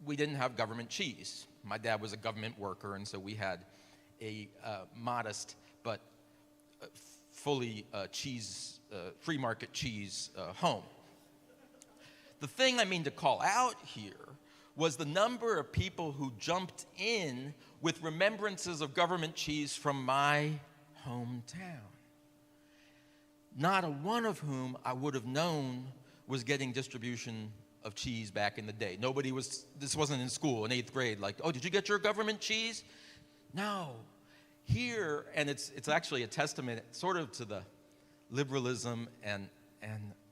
we didn't have government cheese. My dad was a government worker, and so we had a modest but fully free market cheese home. The thing I mean to call out here was the number of people who jumped in with remembrances of government cheese from my hometown. Not a one of whom I would have known was getting distribution of cheese back in the day. This wasn't in school in 8th grade, like, oh, did you get your government cheese? No. Here, and it's actually a testament sort of to the liberalism and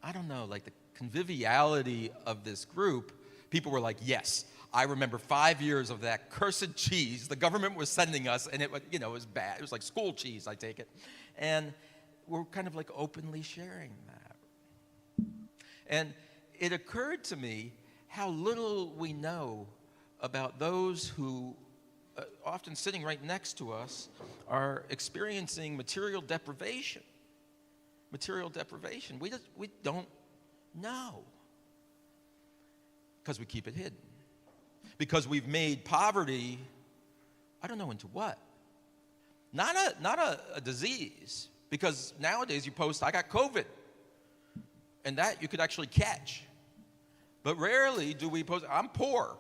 I don't know, like the conviviality of this group. People were like, yes, I remember 5 years of that cursed cheese the government was sending us, and it was bad. It was like school cheese, I take it. And we're kind of like openly sharing that. And it occurred to me how little we know about those who, often sitting right next to us, are experiencing material deprivation. Material deprivation. We don't know. Because we keep it hidden. Because we've made poverty, I don't know into what. Not a disease. Because nowadays you post, I got COVID. And that you could actually catch. But rarely do we post, I'm poor.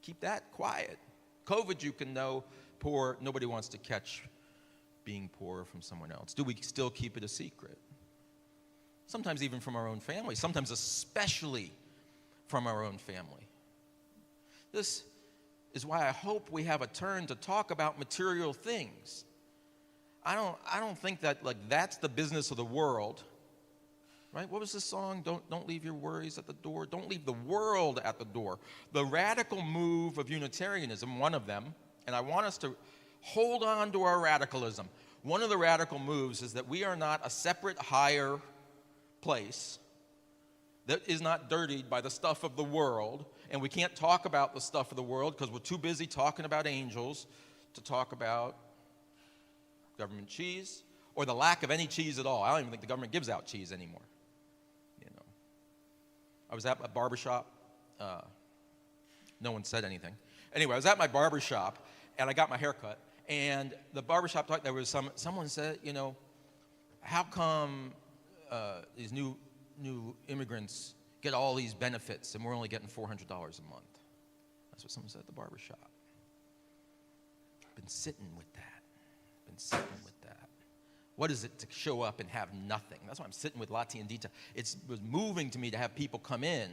Keep that quiet. COVID you can know, poor, nobody wants to catch being poor from someone else? Do we still keep it a secret? Sometimes even from our own family, sometimes especially from our own family. This is why I hope we have a turn to talk about material things. I don't think that that's the business of the world. Right? What was the song? Don't leave your worries at the door. Don't leave the world at the door. The radical move of Unitarianism, one of them, and I want us to hold on to our radicalism. One of the radical moves is that we are not a separate higher place that is not dirtied by the stuff of the world, and we can't talk about the stuff of the world because we're too busy talking about angels to talk about government cheese or the lack of any cheese at all. I don't even think the government gives out cheese anymore. I was at a barbershop. No one said anything. Anyway, I was at my barbershop, and I got my hair cut. And the barbershop talk, there was someone said, how come these new immigrants get all these benefits, and we're only getting $400 a month? That's what someone said at the barbershop. Been sitting with that. What is it to show up and have nothing? That's why I'm sitting with Lati and Dita. It was moving to me to have people come in.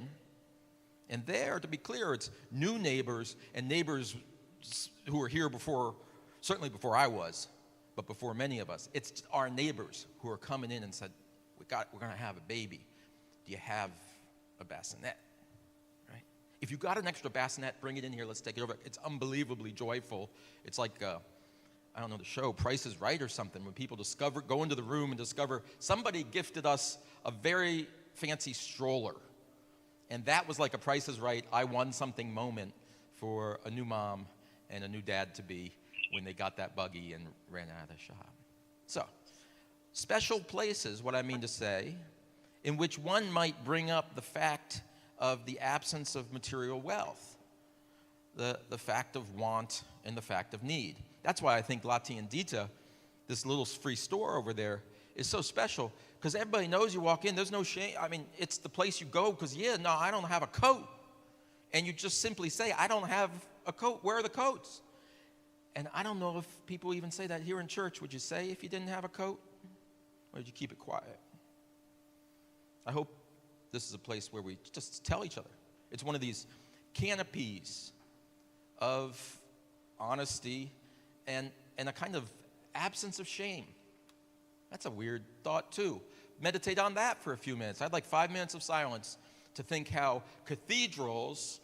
And there, to be clear, it's new neighbors and neighbors who were here before, certainly before I was, but before many of us. It's our neighbors who are coming in and said, we're going to have a baby. Do you have a bassinet? Right? If you got an extra bassinet, bring it in here. Let's take it over. It's unbelievably joyful. It's like I don't know, the show Price is Right or something, when people go into the room and discover somebody gifted us a very fancy stroller. And that was like a Price is Right, I won something moment for a new mom and a new dad-to-be when they got that buggy and ran out of the shop. So, special places, what I mean to say, in which one might bring up the fact of the absence of material wealth, the fact of want and the fact of need. That's why I think Lati and Dita, this little free store over there, is so special, because everybody knows you walk in, there's no shame. I mean, it's the place you go because, I don't have a coat. And you just simply say, I don't have a coat. Where are the coats? And I don't know if people even say that here in church. Would you say if you didn't have a coat? Or did you keep it quiet? I hope this is a place where we just tell each other. It's one of these canopies of honesty and a kind of absence of shame. That's a weird thought, too. Meditate on that for a few minutes. I'd like 5 minutes of silence to think how cathedrals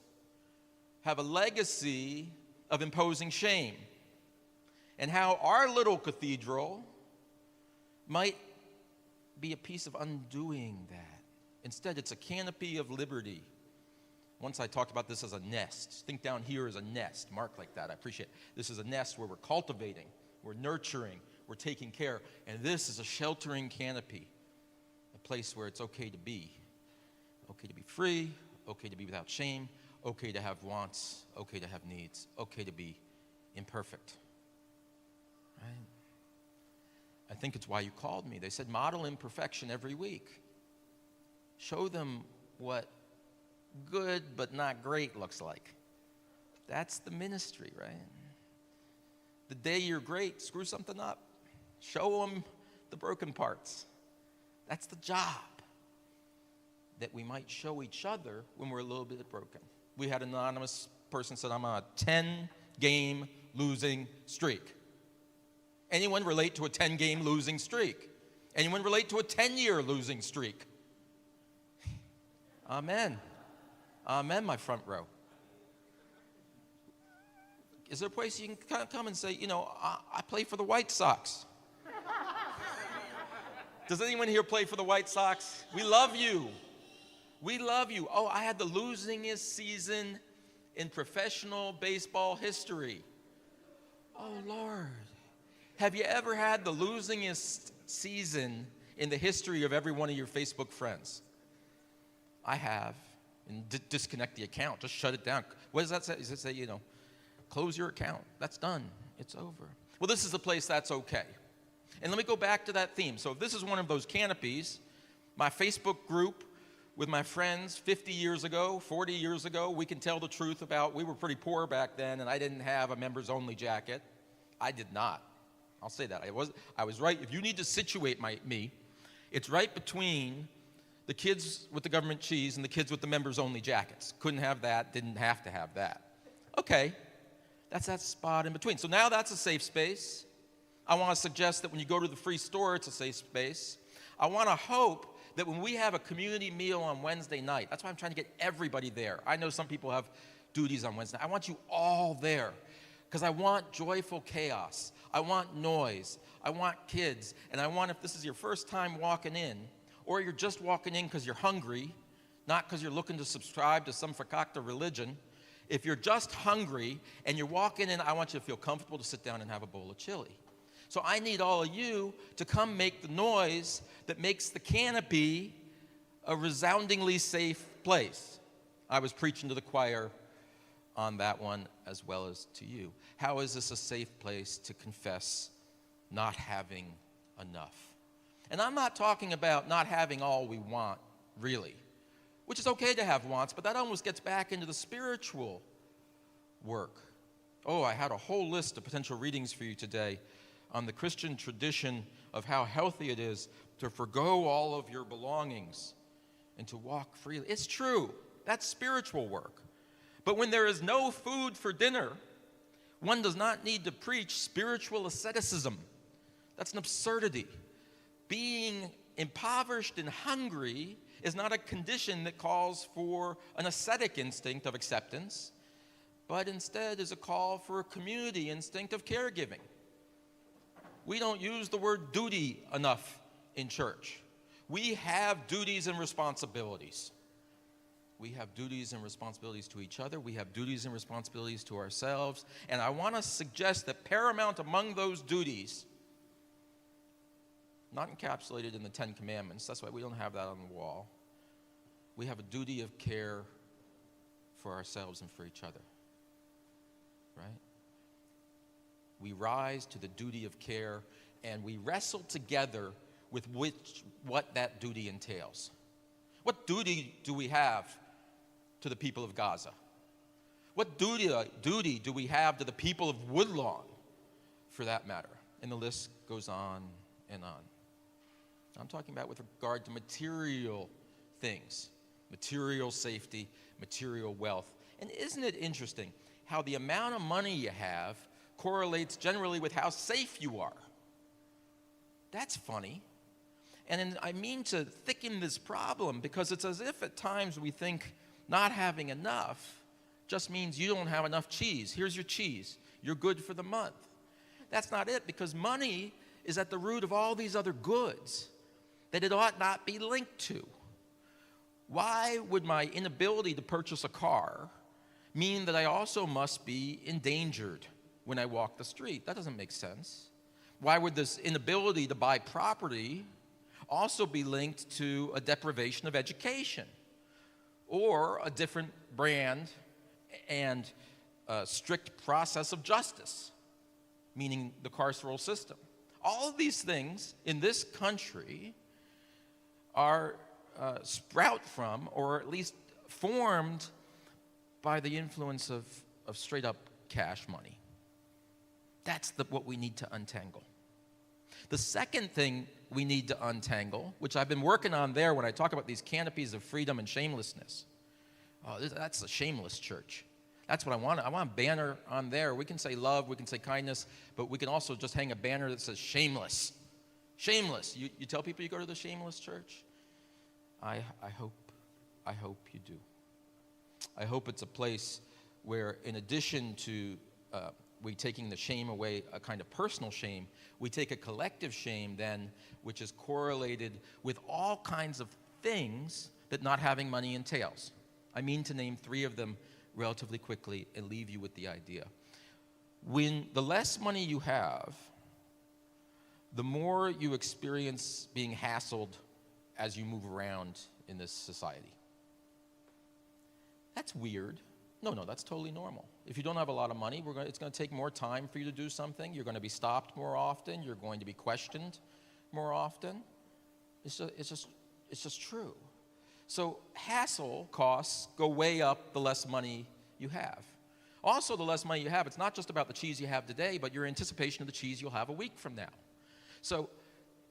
have a legacy of imposing shame, and how our little cathedral might be a piece of undoing that. Instead, it's a canopy of liberty. Once I talked about this as a nest. Think down here as a nest. Mark like that. I appreciate it. This is a nest where we're cultivating, we're nurturing, we're taking care. And this is a sheltering canopy. A place where it's okay to be. Okay to be free. Okay to be without shame. Okay to have wants. Okay to have needs. Okay to be imperfect. Right? I think it's why you called me. They said, model imperfection every week. Show them what good but not great looks like. That's the ministry, right? The day you're great, screw something up. Show them the broken parts. That's the job. That we might show each other when we're a little bit broken. We had an anonymous person said, I'm on a 10-game losing streak. Anyone relate to a 10-game losing streak? Anyone relate to a 10-year losing streak? Amen. Amen, my front row. Is there a place you can come and say, I play for the White Sox? Does anyone here play for the White Sox? We love you. We love you. Oh, I had the losingest season in professional baseball history. Oh, Lord. Have you ever had the losingest season in the history of every one of your Facebook friends? I have. And disconnect the account. Just shut it down. What does that say? Does it say, close your account? That's done. It's over. Well, this is a place that's okay. And let me go back to that theme. So if this is one of those canopies, my Facebook group with my friends 50 years ago, 40 years ago, we can tell the truth about, we were pretty poor back then, and I didn't have a members-only jacket. I did not. I'll say that. I was right. If you need to situate me, it's right between the kids with the government cheese and the kids with the members-only jackets. Couldn't have that, didn't have to have that. Okay, that's that spot in between. So now that's a safe space. I want to suggest that when you go to the free store, it's a safe space. I want to hope that when we have a community meal on Wednesday night, that's why I'm trying to get everybody there. I know some people have duties on Wednesday. I want you all there because I want joyful chaos. I want noise. I want kids. And I want, if this is your first time walking in, or you're just walking in because you're hungry, not because you're looking to subscribe to some fakakta religion, if you're just hungry and you're walking in, I want you to feel comfortable to sit down and have a bowl of chili. So I need all of you to come make the noise that makes the canopy a resoundingly safe place. I was preaching to the choir on that one as well as to you. How is this a safe place to confess not having enough? And I'm not talking about not having all we want, really, which is okay to have wants, but that almost gets back into the spiritual work. Oh, I had a whole list of potential readings for you today on the Christian tradition of how healthy it is to forgo all of your belongings and to walk freely. It's true. That's spiritual work. But when there is no food for dinner, one does not need to preach spiritual asceticism. That's an absurdity. Being impoverished and hungry is not a condition that calls for an ascetic instinct of acceptance, but instead is a call for a community instinct of caregiving. We don't use the word duty enough in church. We have duties and responsibilities. We have duties and responsibilities to each other. We have duties and responsibilities to ourselves. And I want to suggest that paramount among those duties, not encapsulated in the Ten Commandments, that's why we don't have that on the wall, we have a duty of care for ourselves and for each other, right? We rise to the duty of care, and we wrestle together with what that duty entails. What duty do we have to the people of Gaza? What duty do we have to the people of Woodlawn, for that matter? And the list goes on and on. I'm talking about with regard to material things, material safety, material wealth. And isn't it interesting how the amount of money you have correlates generally with how safe you are? That's funny. And I mean to thicken this problem, because it's as if at times we think not having enough just means you don't have enough cheese. Here's your cheese. You're good for the month. That's not it, because money is at the root of all these other goods that it ought not be linked to. Why would my inability to purchase a car mean that I also must be endangered when I walk the street? That doesn't make sense. Why would this inability to buy property also be linked to a deprivation of education or a different brand and strict process of justice, meaning the carceral system? All of these things in this country are sprout from, or at least formed by the influence of straight up cash money. That's what we need to untangle. The second thing we need to untangle, which I've been working on there when I talk about these canopies of freedom and shamelessness. Oh, that's a shameless church. That's what I want. I want a banner on there. We can say love, we can say kindness, but we can also just hang a banner that says shameless. Shameless. You tell people you go to the shameless church? I hope you do. I hope it's a place where, in addition to we taking the shame away, a kind of personal shame, we take a collective shame then, which is correlated with all kinds of things that not having money entails. I mean to name 3 of them relatively quickly and leave you with the idea. When the less money you have, the more you experience being hassled as you move around in this society. That's weird. No, that's totally normal. If you don't have a lot of money, it's going to take more time for you to do something. You're going to be stopped more often. You're going to be questioned more often. It's just true. So hassle costs go way up the less money you have. Also, the less money you have, it's not just about the cheese you have today, but your anticipation of the cheese you'll have a week from now. So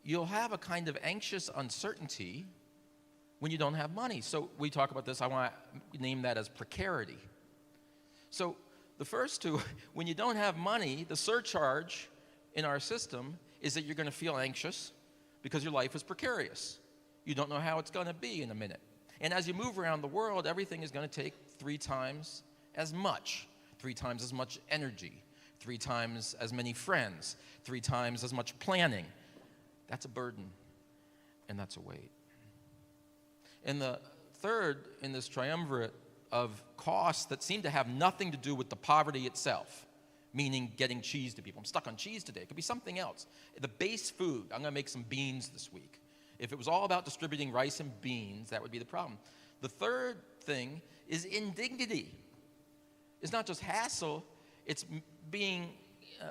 you'll have a kind of anxious uncertainty when you don't have money. So we talk about this, I want to name that as precarity. So the first two, when you don't have money, the surcharge in our system is that you're going to feel anxious because your life is precarious. You don't know how it's going to be in a minute. And as you move around the world, everything is going to take 3 times as much. 3 times as much energy, 3 times as many friends, 3 times as much planning. That's a burden, and that's a weight. And the third in this triumvirate of costs that seem to have nothing to do with the poverty itself, meaning getting cheese to people. I'm stuck on cheese today. It could be something else. The base food, I'm going to make some beans this week. If it was all about distributing rice and beans, that would be the problem. The third thing is indignity. It's not just hassle, it's being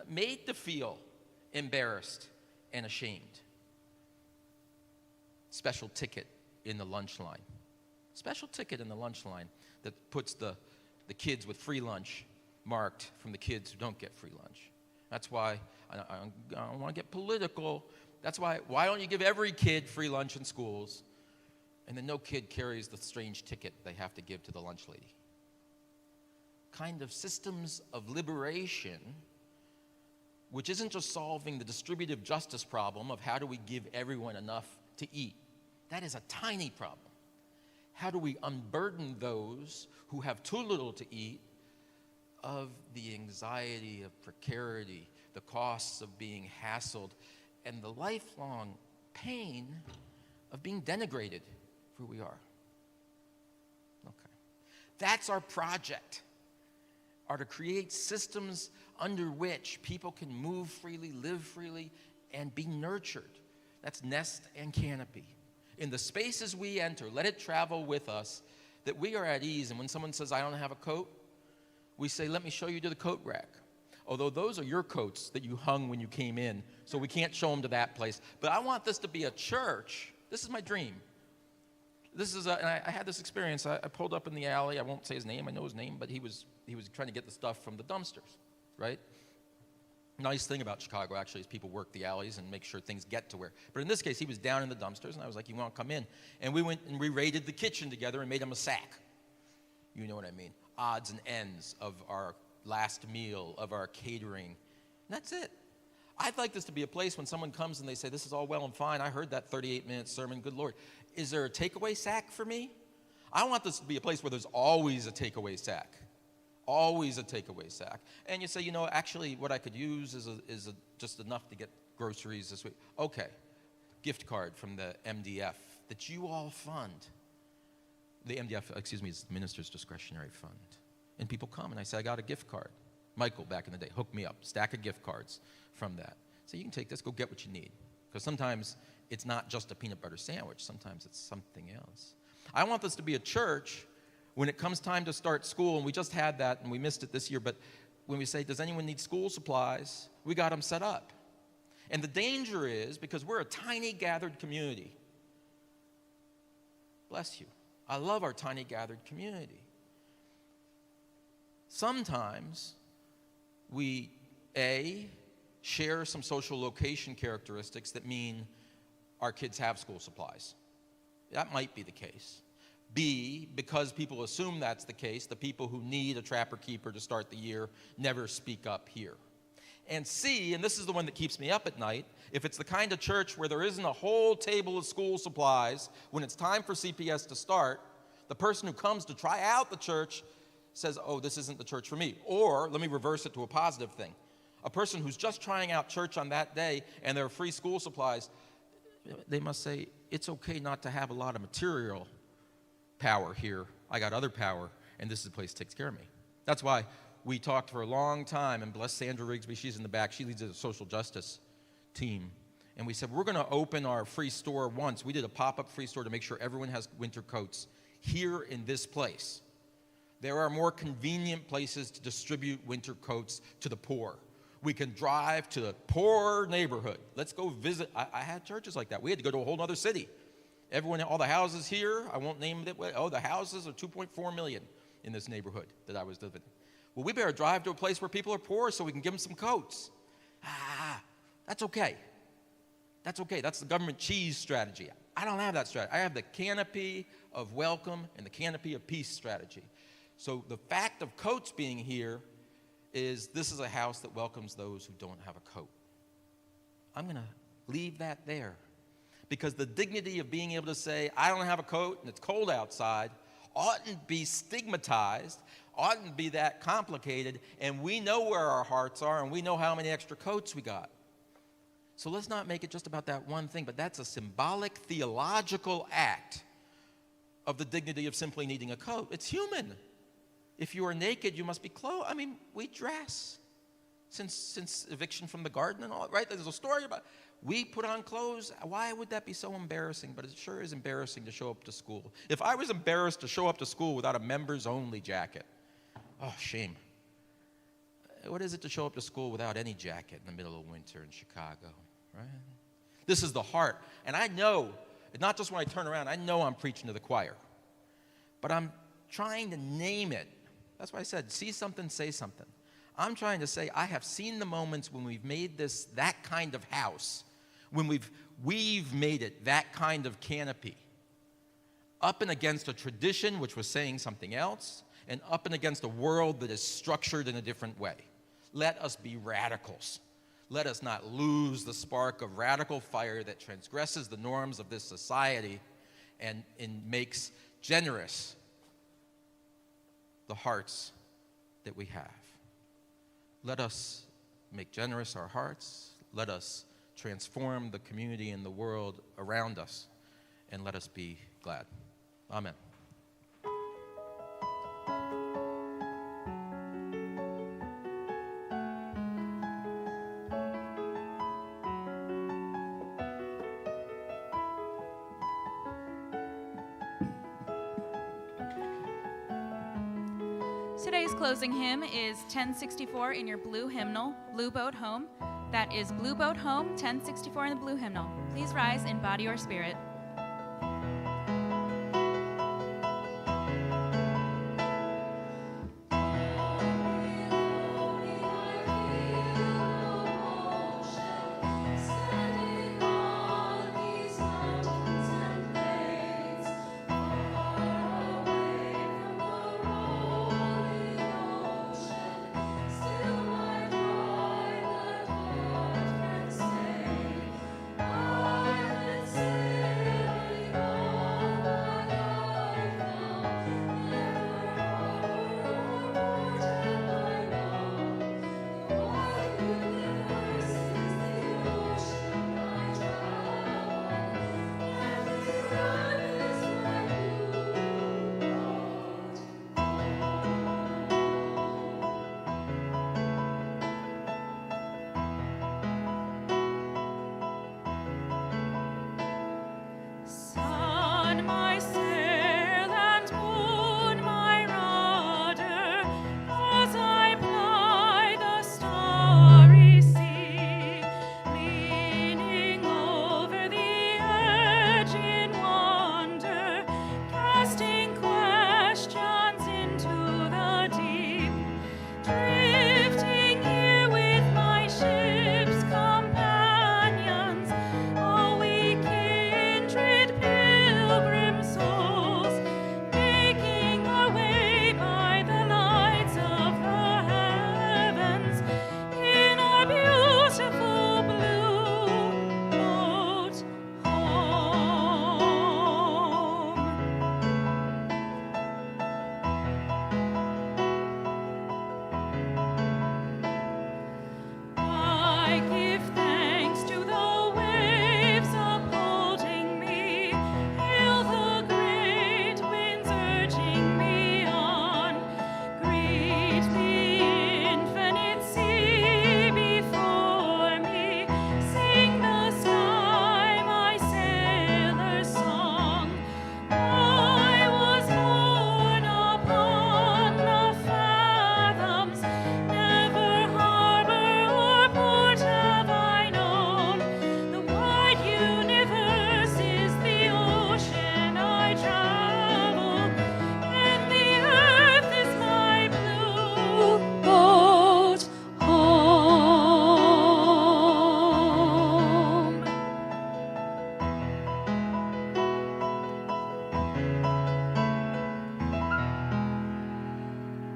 made to feel embarrassed and ashamed. Special ticket in the lunch line. Special ticket in the lunch line that puts the kids with free lunch marked from the kids who don't get free lunch. That's why, I don't want to get political, that's why don't you give every kid free lunch in schools, and then no kid carries the strange ticket they have to give to the lunch lady. Kind of systems of liberation, which isn't just solving the distributive justice problem of how do we give everyone enough to eat. That is a tiny problem. How do we unburden those who have too little to eat of the anxiety of precarity, the costs of being hassled, and the lifelong pain of being denigrated for who we are? Okay. That's our project. Are to create systems under which people can move freely, live freely, and be nurtured. That's nest and canopy. In the spaces we enter, let it travel with us, that we are at ease. And when someone says, I don't have a coat, we say, let me show you to the coat rack. Although those are your coats that you hung when you came in, so we can't show them to that place. But I want this to be a church. This is my dream. This is and I had this experience. I pulled up in the alley. I won't say his name. I know his name, but he was trying to get the stuff from the dumpsters, right? Nice thing about Chicago, actually, is people work the alleys and make sure things get to where. But in this case, he was down in the dumpsters, and I was like, you want to come in? And we went and we raided the kitchen together and made him a sack. You know what I mean? Odds and ends of our last meal, of our catering. And that's it. I'd like this to be a place when someone comes and they say, this is all well and fine. I heard that 38-minute sermon. Good Lord. Is there a takeaway sack for me? I want this to be a place where there's always a takeaway sack. Always a takeaway sack. And you say, you know, actually what I could use is just enough to get groceries this week. Okay. Gift card from the MDF that you all fund. The MDF, is the Minister's Discretionary Fund. And people come and I say, I got a gift card. Michael, back in the day, hooked me up. Stack of gift cards from that. So you can take this, go get what you need. Because sometimes it's not just a peanut butter sandwich. Sometimes it's something else. I want this to be a church when it comes time to start school, and we just had that, and we missed it this year, but when we say, does anyone need school supplies, we got them set up. And the danger is, because we're a tiny gathered community, bless you, I love our tiny gathered community. Sometimes we, share some social location characteristics that mean our kids have school supplies. That might be the case. B, because people assume that's the case, the people who need a trapper keeper to start the year never speak up here. And C, and this is the one that keeps me up at night, if it's the kind of church where there isn't a whole table of school supplies, when it's time for CPS to start, the person who comes to try out the church says, oh, this isn't the church for me. Or, let me reverse it to a positive thing. A person who's just trying out church on that day and there are free school supplies, they must say, it's okay not to have a lot of material power here. I got other power, and this is the place that takes care of me. That's why we talked for a long time, and bless Sandra Rigsby, she's in the back, she leads the social justice team. And we said, we're going to open our free store once. We did a pop-up free store to make sure everyone has winter coats here in this place. There are more convenient places to distribute winter coats to the poor. We can drive to the poor neighborhood. Let's go visit. I had churches like that. We had to go to a whole other city. Everyone, all the houses here, I won't name it. Oh, the houses are 2.4 million in this neighborhood that I was living in. Well, we better drive to a place where people are poor so we can give them some coats. That's okay. That's okay. That's the government cheese strategy. I don't have that strategy. I have the canopy of welcome and the canopy of peace strategy. So the fact of coats being here is this is a house that welcomes those who don't have a coat. I'm going to leave that there. Because the dignity of being able to say, I don't have a coat and it's cold outside, oughtn't be stigmatized, oughtn't be that complicated, and we know where our hearts are and we know how many extra coats we got. So let's not make it just about that one thing, but that's a symbolic, theological act of the dignity of simply needing a coat. It's human. If you are naked, you must be clothed. I mean, we dress since eviction from the garden and all, right? There's a story about we put on clothes. Why would that be so embarrassing? But it sure is embarrassing to show up to school. If I was embarrassed to show up to school without a members-only jacket, oh, shame. What is it to show up to school without any jacket in the middle of winter in Chicago, right? This is the heart. And I know, not just when I turn around, I know I'm preaching to the choir. But I'm trying to name it. That's why I said, see something, say something. I'm trying to say I have seen the moments when we've made this that kind of house, when we've made it that kind of canopy, up and against a tradition which was saying something else, and up and against a world that is structured in a different way. Let us be radicals. Let us not lose the spark of radical fire that transgresses the norms of this society and makes generous the hearts that we have. Let us make generous our hearts. Let us transform the community and the world around us. And let us be glad. Amen. Today's closing hymn is 1064 in your blue hymnal, Blue Boat Home. That is Blue Boat Home, 1064 in the blue hymnal. Please rise in body or spirit. Say,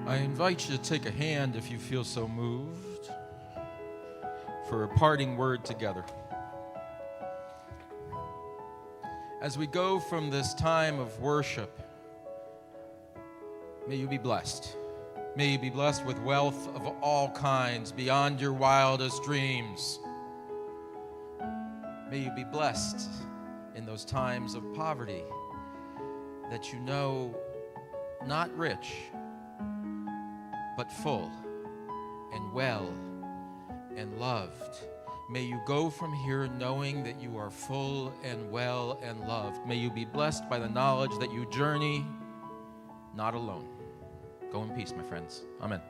I invite you to take a hand if you feel so moved for a parting word together. As we go from this time of worship, may you be blessed. May you be blessed with wealth of all kinds beyond your wildest dreams. May you be blessed in those times of poverty that you know not rich, but full and well and loved. May you go from here knowing that you are full and well and loved. May you be blessed by the knowledge that you journey not alone. Go in peace, my friends. Amen.